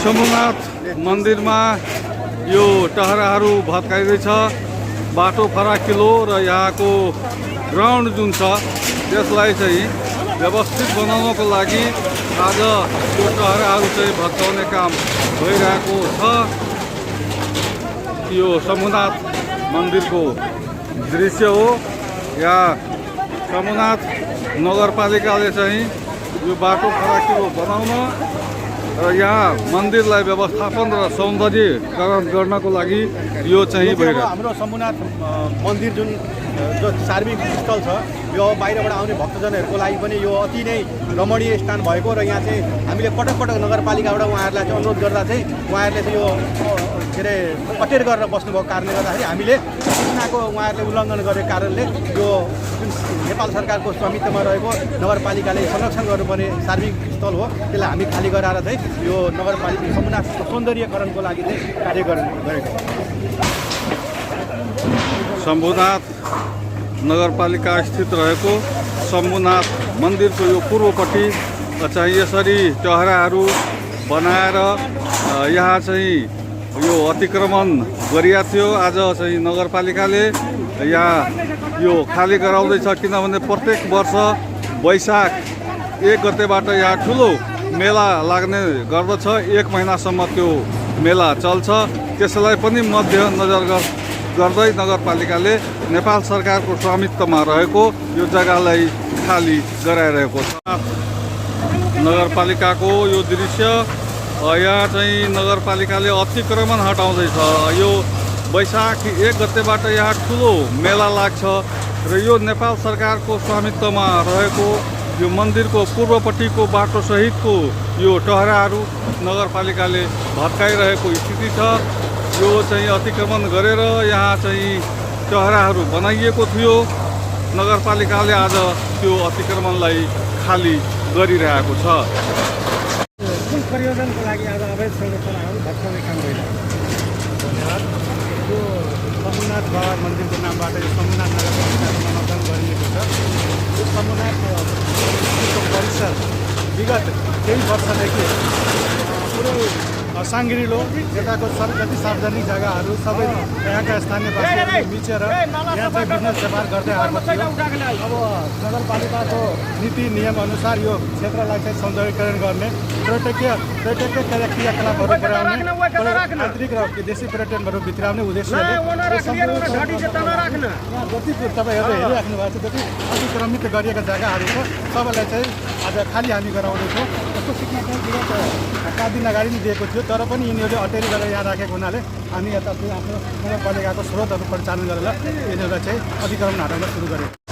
शम्भुनाथ मन्दिरमा यो टहराहरू भत्काइदैछ। बाटो फराकिलो र यहाँको ग्राउन्ड जुन छ त्यसलाई चाहिँ व्यवस्थित बनाउनको लागि आज यो टहराहरू चाहिँ भत्काउने काम भइरहेको छ। यो शम्भुनाथ मन्दिरको दृश्य हो। यहाँ शम्भुनाथ नगरपालिकाले चाहिँ यो बाटो फराकिलो बनाउन र यहाँ मन्दिरलाई व्यवस्थापन र सौन्दर्यीकरण गर्नको लागि यो चाहिँ भइरहेको। हाम्रो शम्भुनाथ मन्दिर जुन जो सार्वजनिक स्थल छ यो बाहिरबाट आउने भक्तजनहरूको लागि पनि यो अति नै रमणीय स्थान भएको र यहाँ चाहिँ हामीले पटक पटक नगरपालिकाबाट उहाँहरूलाई चाहिँ अनुरोध गर्दा चाहिँ उहाँहरूले चाहिँ यो के अरे अटेर गरेर बस्नुभएको कारणले गर्दाखेरि हामीले सूचनाको उहाँहरूले उल्लङ्घन गरेको कारणले यो जुन नेपाल सरकारको स्वामित्वमा रहेको नगरपालिकाले संरक्षण गर्नुपर्ने सार्वजनिक स्थल हो त्यसलाई हामी खाली गराएर चाहिँ यो नगरपालिका शम्भुनाथको सौन्दर्यकरणको लागि चाहिँ कार्य गरेको। शम्भुनाथ नगरपालिका स्थित रहेको शम्भुनाथ मन्दिरको यो पूर्वपट्टि चाहिँ यसरी टहराहरू बनाएर यहाँ चाहिँ यो अतिक्रमण गरिएको थियो। आज चाहिँ नगरपालिकाले यहाँ यो खाली गराउँदैछ, किनभने प्रत्येक वर्ष वैशाख 1 गतेबाट यहाँ ठुलो मेला लाग्ने गर्दछ। 1 महिनासम्म त्यो मेला चल्छ। त्यसलाई पनि मध्यनजर गर्दै नगरपालिकाले नेपाल सरकारको स्वामित्वमा रहेको यो जग्गालाई खाली गराइरहेको छ। नगरपालिकाको यो दृश्य यहाँ चाहिँ नगरपालिकाले अतिक्रमण हटाउँदैछ। यो वैशाख 1 गतेबाट यहाँ ठुलो मेला लाग्छ र यो नेपाल सरकारको स्वामित्वमा रहेको यो मन्दिरको पूर्वपट्टिको बाटो सहितको यो टहराहरू नगरपालिकाले भत्काइरहेको स्थिति छ। यो चाहिँ अतिक्रमण गरेर यहाँ चाहिँ टहराहरू बनाइएको थियो। नगरपालिकाले आज त्यो अतिक्रमणलाई खाली गरिरहेको छ। कुन परियोजनाको लागि आज अवैध संरचनाहरू भत्काउने काम भइरहेको छ? यो शम्भुनाथ बाबा मन्दिरको नामबाट यो शम्भुनाथ नगरपालिकाको नामाकरण गरिएको छ। यो शम्भुनाथ परिसर विगत केही वर्षदेखि पुरै साङ्ग्रिलो यताको जति सार्वजनिक जग्गाहरू सबै यहाँका स्थानीय वासीहरूले मिचेर यहाँ चाहिँ बिजनेस व्यापार गर्दै आएको थियो। अब नगरपालिकाको नीति नियम अनुसार यो क्षेत्रलाई चाहिँ सौन्दर्यीकरण गर्ने पर्यटकीय क्रियाकलापहरू गराउने आन्तरिक र विदेशी पर्यटनहरू भित्राउने उद्देश्यले जति तपाईँहरूले हेरिराख्नु भएको छ जति अतिक्रमित गरिएका जग्गाहरू छ सबैलाई चाहिँ आज खाली हामी गराउँदैछौँ। जस्तो सिक्न चाहिँ विगत 7 दिन अगाडि नै दिएको थियो, तर पनि यिनीहरूले अटेरी गरेर यहाँ राखेको हुनाले हामी यता आफ्नो नगरपालिकाको स्रोतहरू परिचालन गरेर यिनीहरूलाई चाहिँ अतिक्रमण हटाउन सुरु गर्यौँ।